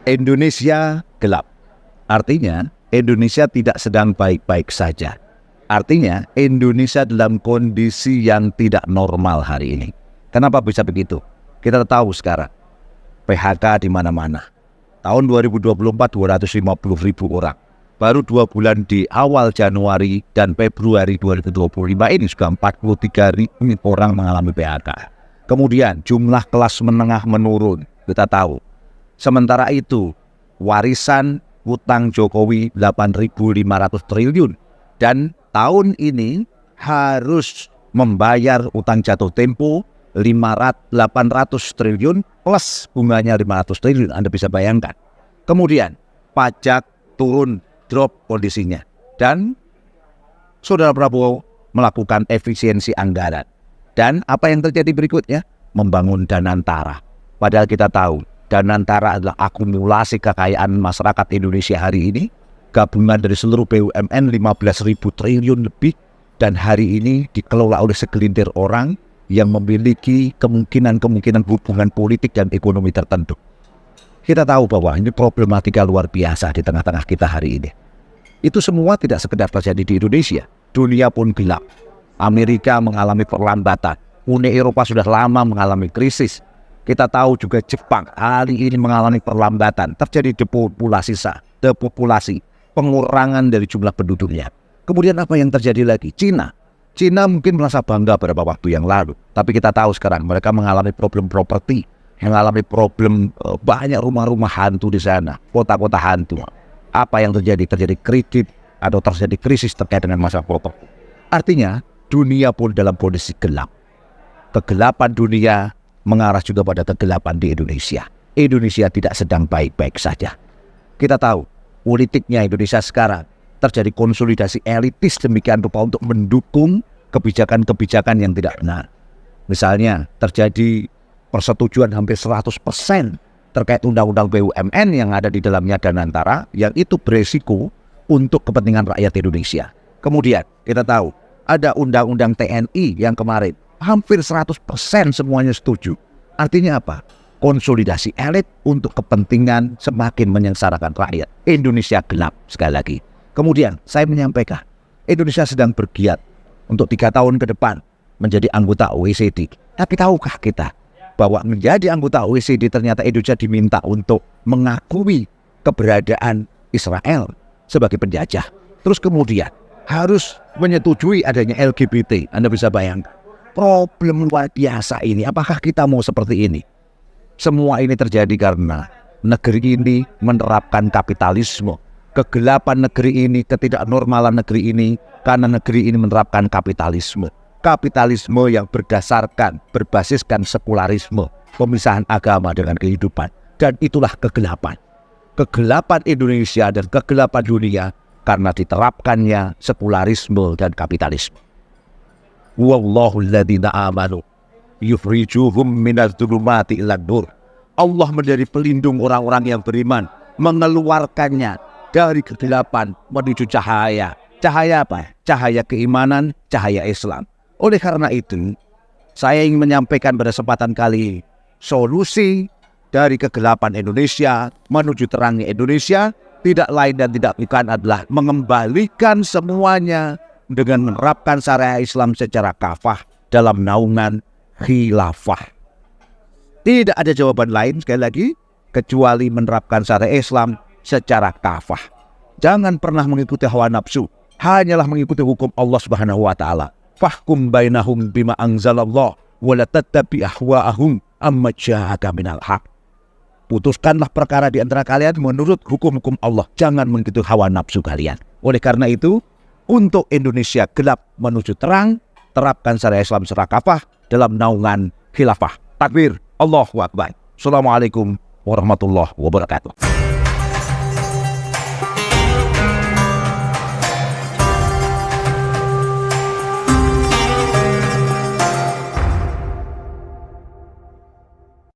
Indonesia gelap. Artinya Indonesia tidak sedang baik-baik saja. Artinya Indonesia dalam kondisi yang tidak normal hari ini. Kenapa bisa begitu? Kita tahu sekarang PHK di mana-mana. Tahun 2024 250.000 orang. Baru 2 bulan di awal Januari dan Februari 2025 ini sudah 43.000 orang mengalami PHK. Kemudian jumlah kelas menengah menurun, kita tahu. Sementara itu warisan utang Jokowi 8.500 triliun. Dan tahun ini harus membayar utang jatuh tempo 800 triliun plus bunganya 500 triliun. Anda bisa bayangkan. Kemudian pajak turun, drop kondisinya. Dan Saudara Prabowo melakukan efisiensi anggaran. Dan apa yang terjadi berikutnya? Membangun Danantara. Padahal kita tahu Danantara adalah akumulasi kekayaan masyarakat Indonesia hari ini. Gabungan dari seluruh BUMN 15.000 triliun lebih. Dan hari ini dikelola oleh segelintir orang yang memiliki kemungkinan hubungan politik dan ekonomi tertentu. Kita tahu bahwa ini problematika luar biasa di tengah-tengah kita hari ini. Itu semua tidak sekedar terjadi di Indonesia. Dunia pun gelap. Amerika mengalami perlambatan. Uni Eropa sudah lama mengalami krisis. Kita tahu juga Jepang hari ini mengalami perlambatan. Terjadi depopulasi. Pengurangan dari jumlah penduduknya. Kemudian apa yang terjadi lagi? Cina mungkin merasa bangga beberapa waktu yang lalu. Tapi kita tahu sekarang mereka mengalami problem properti. Mengalami problem banyak rumah-rumah hantu di sana. Kota-kota hantu. Apa yang terjadi? Terjadi kredit atau terjadi krisis terkait dengan masalah properti. Artinya dunia pun dalam kondisi gelap. Kegelapan dunia mengarah juga pada kegelapan di Indonesia. Indonesia tidak sedang baik-baik saja. Kita tahu politiknya Indonesia sekarang terjadi konsolidasi elitis demikian rupa untuk mendukung kebijakan-kebijakan yang tidak benar. Misalnya terjadi persetujuan hampir 100% terkait undang-undang BUMN yang ada di dalamnya Danantara, yang itu beresiko untuk kepentingan rakyat Indonesia. Kemudian kita tahu ada undang-undang TNI yang kemarin hampir 100% semuanya setuju. Artinya apa? Konsolidasi elit untuk kepentingan semakin menyengsarakan rakyat. Indonesia gelap sekali lagi. Kemudian saya menyampaikan Indonesia sedang bergiat untuk 3 tahun ke depan menjadi anggota OECD. Tapi tahukah kita bahwa menjadi anggota OECD ternyata Indonesia diminta untuk mengakui keberadaan Israel sebagai penjajah. Terus kemudian harus menyetujui adanya LGBT. Anda bisa bayangkan problem luar biasa ini. Apakah kita mau seperti ini? Semua ini terjadi karena negeri ini menerapkan kapitalisme. Kegelapan negeri ini, ketidaknormalan negeri ini, karena negeri ini menerapkan kapitalisme. Kapitalisme yang berbasiskan sekularisme, pemisahan agama dengan kehidupan. Dan itulah kegelapan. Kegelapan Indonesia dan kegelapan dunia karena diterapkannya sekularisme dan kapitalisme. Wallahu alladhina amanu yukhrijuhum minadh-dhulumati ilan nur. Allah menjadi pelindung orang-orang yang beriman, mengeluarkannya dari kegelapan menuju cahaya. Cahaya apa? Cahaya keimanan, cahaya Islam. Oleh karena itu, saya ingin menyampaikan pada kesempatan kali ini, solusi dari kegelapan Indonesia menuju terangnya Indonesia tidak lain dan tidak bukan adalah mengembalikan semuanya dengan menerapkan syariat Islam secara kafah dalam naungan khilafah. Tidak ada jawaban lain sekali lagi kecuali menerapkan syariat Islam secara kafah. Jangan pernah mengikuti hawa nafsu, hanyalah mengikuti hukum Allah Subhanahu wa taala. Fahkum bainahum bima anzalallah wa la tattabi ahwa'ahum amma ja'aka minal haq. Putuskanlah perkara di antara kalian menurut hukum-hukum Allah, jangan mengikuti hawa nafsu kalian. Oleh karena itu, untuk Indonesia gelap menuju terang, terapkan syariat Islam secara kafah dalam naungan khilafah. Takbir, Allahu Akbar. Assalamualaikum warahmatullahi wabarakatuh.